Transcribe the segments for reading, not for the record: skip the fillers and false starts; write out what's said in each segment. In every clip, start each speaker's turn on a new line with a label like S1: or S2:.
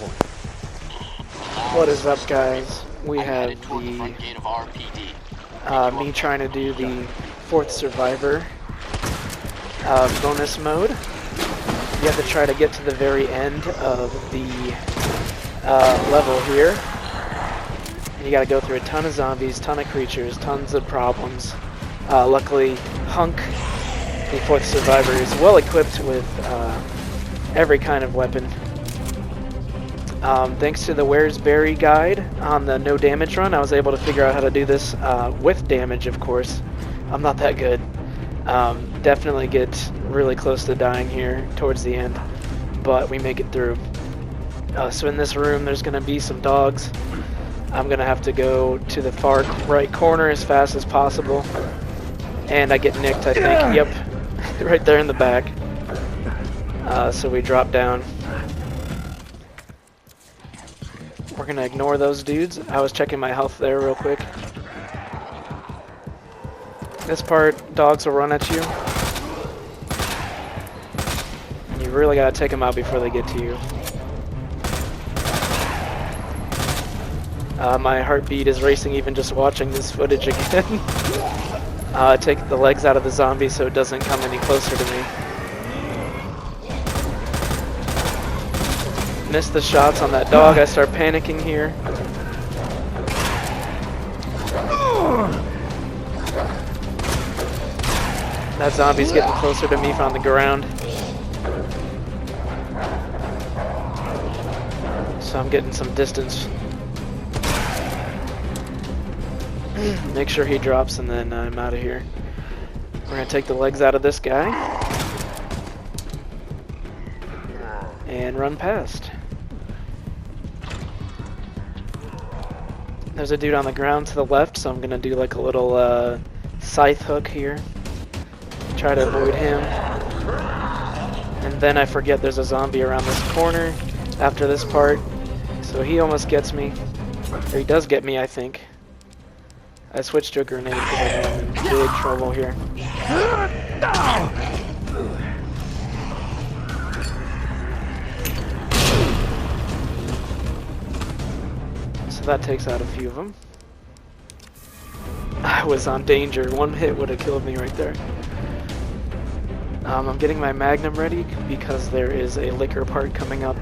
S1: What is up, guys? We have the me trying to do the 4th Survivor bonus mode. You have to try to get to the very end of the level here. And you got to go through a ton of zombies, ton of creatures, tons of problems. Luckily, Hunk, the 4th Survivor, is well equipped with every kind of weapon. Thanks to the Where's Barry guide on the no damage run, I was able to figure out how to do this with damage, of course. I'm not that good. Definitely get really close to dying here towards the end, but we make it through. So in this room, there's going to be some dogs. I'm going to have to go to the far right corner as fast as possible. And I get nicked, I think. Yep, right there in the back. So we drop down. We're going to ignore those dudes. I was checking my health there real quick. This part, dogs will run at you. And you really got to take them out before they get to you. My heartbeat is racing even just watching this footage again. Take the legs out of the zombie so it doesn't come any closer to me. Miss the shots on that dog. I start panicking here. That zombie's getting closer to me from the ground. So I'm getting some distance. Make sure he drops and then I'm out of here. We're going to take the legs out of this guy. And run past. There's a dude on the ground to the left, so I'm going to do like a little scythe hook here. Try to avoid him. And then I forget there's a zombie around this corner after this part. So he almost gets me. Or he does get me, I think. I switched to a grenade because I know I'm in big trouble here. So that takes out a few of them. I was on danger. One hit would have killed me right there. I'm getting my Magnum ready because there is a liquor part coming up,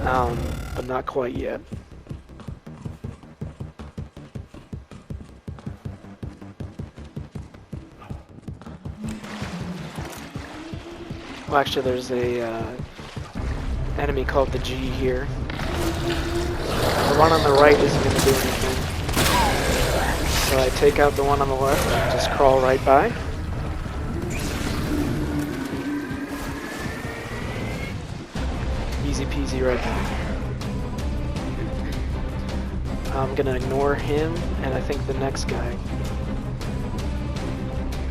S1: but not quite yet. Well, actually, there's a enemy called the G here. The one on the right isn't going to do anything. So I take out the one on the left and just crawl right by. Easy peasy right there. I'm going to ignore him and I think the next guy.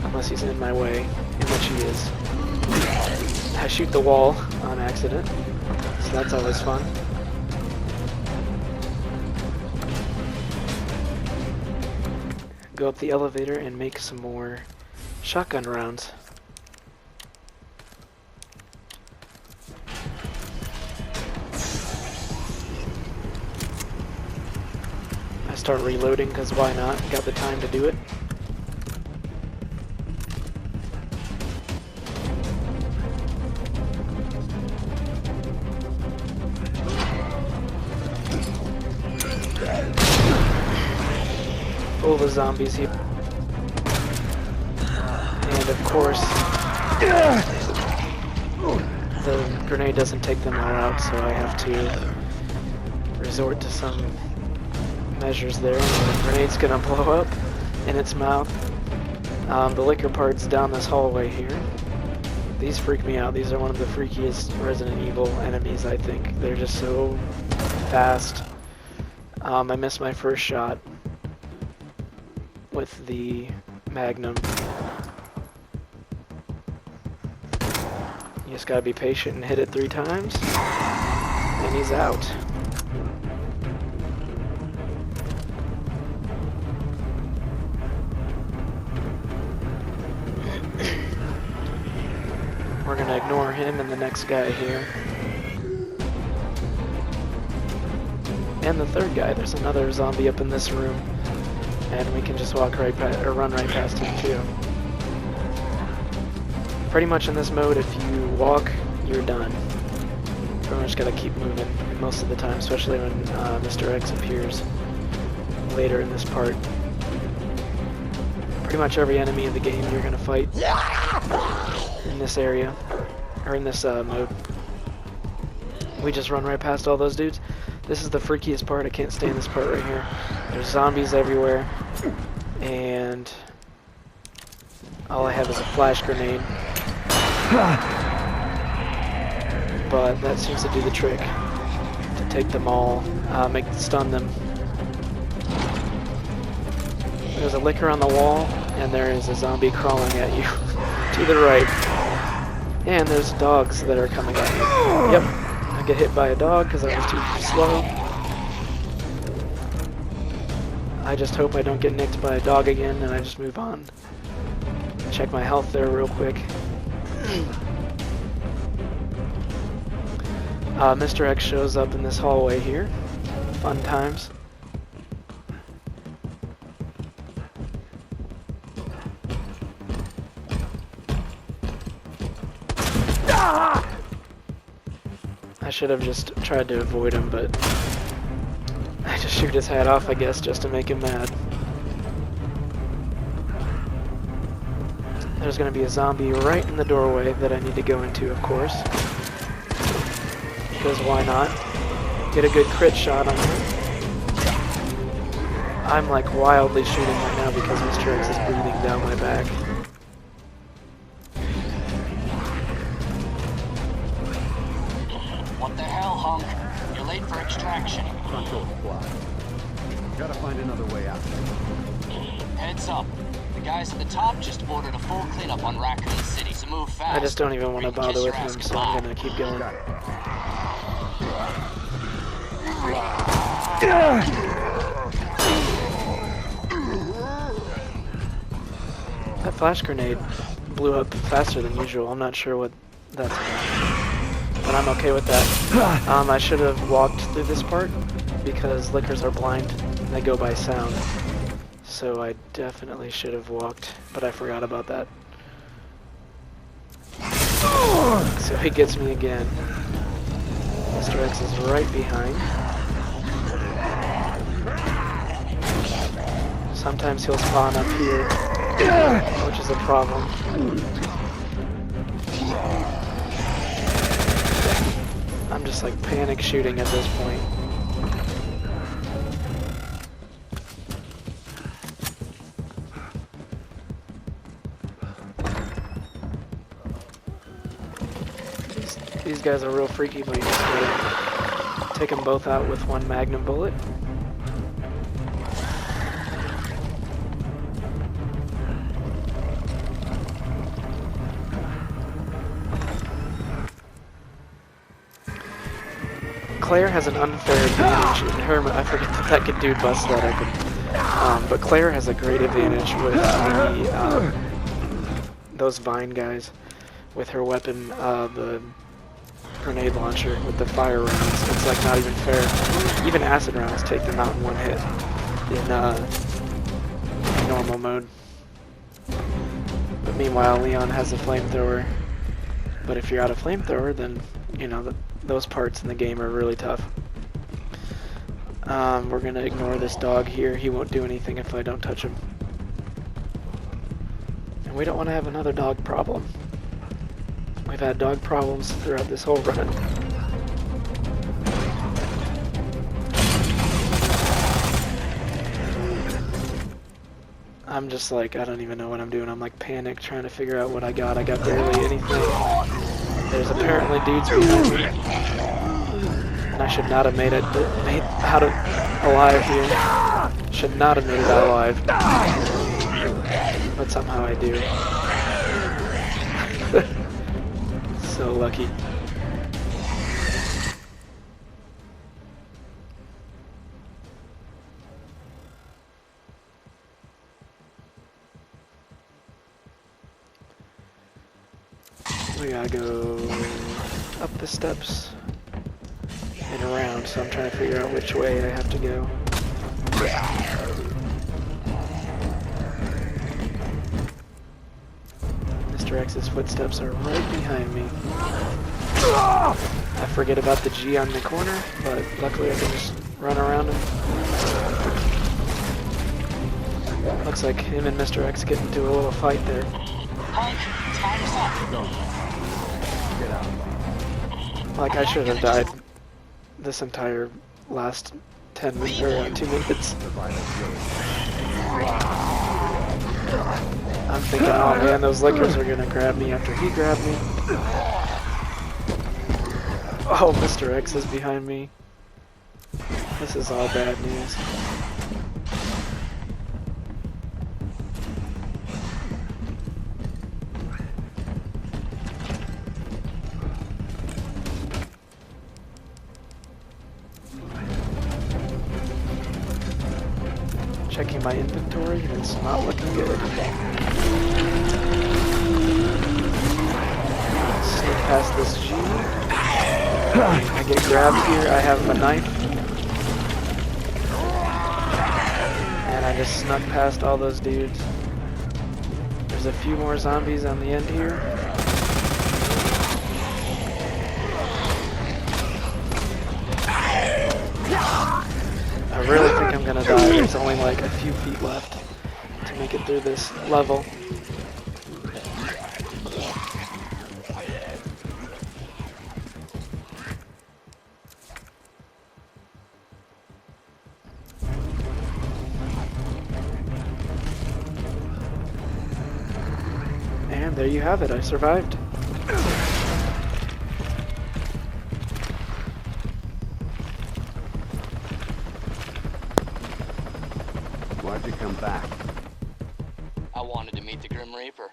S1: Unless he's in my way, in which he is. I shoot the wall on accident, so that's always fun. Go up the elevator and make some more shotgun rounds. I start reloading because why not? Got the time to do it. All the zombies here. And of course, the grenade doesn't take them all out, so I have to resort to some measures there. The grenade's gonna blow up in its mouth. The liquor part's down this hallway here. These freak me out. These are one of the freakiest Resident Evil enemies, I think. They're just so fast. I missed my first shot with the Magnum. You just gotta be patient and hit it 3 times, and he's out. We're gonna ignore him and the next guy here. And the third guy, there's another zombie up in this room, and we can just walk right past, or run right past him too. Pretty much in this mode, if you walk, you're done. Pretty much gotta keep moving most of the time, especially when Mr. X appears later in this part. Pretty much every enemy in the game you're gonna fight in this area, or in this mode. We just run right past all those dudes. This is the freakiest part. I can't stand this part right here. There's zombies everywhere, and all I have is a flash grenade. But that seems to do the trick, to take them all, stun them. There's a licker on the wall, and there is a zombie crawling at you to the right. And there's dogs that are coming at you. Yep, I get hit by a dog because I was too slow. I just hope I don't get nicked by a dog again, and I just move on. Check my health there real quick. Mr. X shows up in this hallway here. Fun times. I should have just tried to avoid him, but I just shoot his hat off, I guess, just to make him mad. There's going to be a zombie right in the doorway that I need to go into, of course. Because why not? Get a good crit shot on him. I'm like wildly shooting right now because Mr. X is breathing down my back.
S2: What the hell, hunk? You're late for extraction.
S3: Control Plat. Gotta find another way out.
S2: Heads up. The guys at the top just ordered a full cleanup on Raccoon City, so move fast.
S1: I just don't even want to bother with him, so I'm gonna keep going.
S3: Got it.
S1: That flash grenade blew up faster than usual. I'm not sure what that's about, but I'm okay with that. I should have walked through this part because lickers are blind and they go by sound. So I definitely should have walked, but I forgot about that. So he gets me again. Mr. X is right behind. Sometimes he'll spawn up here, which is a problem. I'm just like panic shooting at this point. These guys are real freaky, but you just gotta take them both out with one magnum bullet. Claire has an unfair advantage in her. I forget that dude busts that open. But Claire has a great advantage with those Vine guys with her weapon, the grenade launcher with the fire rounds. It's like not even fair. Even acid rounds take them out in one hit in normal mode. But meanwhile, Leon has a flamethrower. But if you're out of flamethrower, then you know those parts in the game are really tough. We're gonna ignore this dog here. He won't do anything if I don't touch him. And we don't want to have another dog problem. We've had dog problems throughout this whole run. I'm just like, I don't even know what I'm doing. I'm like panicked trying to figure out what I got. I got barely anything. There's apparently dudes behind me. And I should not have made out alive here. Should not have made it out alive. But somehow I do. So lucky. We gotta go up the steps. and around, so I'm trying to figure out which way I have to go. Mr. X's footsteps are right behind me. I forget about the G on the corner, but luckily I can just run around him. Looks like him and Mr. X get into a little fight there.
S2: Punk, time's up.
S3: Get out.
S1: Like, I should have died this entire last 10 minutes, or 2 minutes. I'm thinking, oh man, those lickers are gonna grab me after he grabbed me. Oh, Mr. X is behind me. This is all bad news. Checking my inventory, and it's not looking good. Sneak past this G. I get grabbed here. I have a knife. And I just snuck past all those dudes. There's a few more zombies on the end here. I really think I'm gonna die. There's only like a few feet left to make it through this level. And there you have it, I survived.
S3: Why'd you come back?
S2: I wanted to meet the Grim Reaper.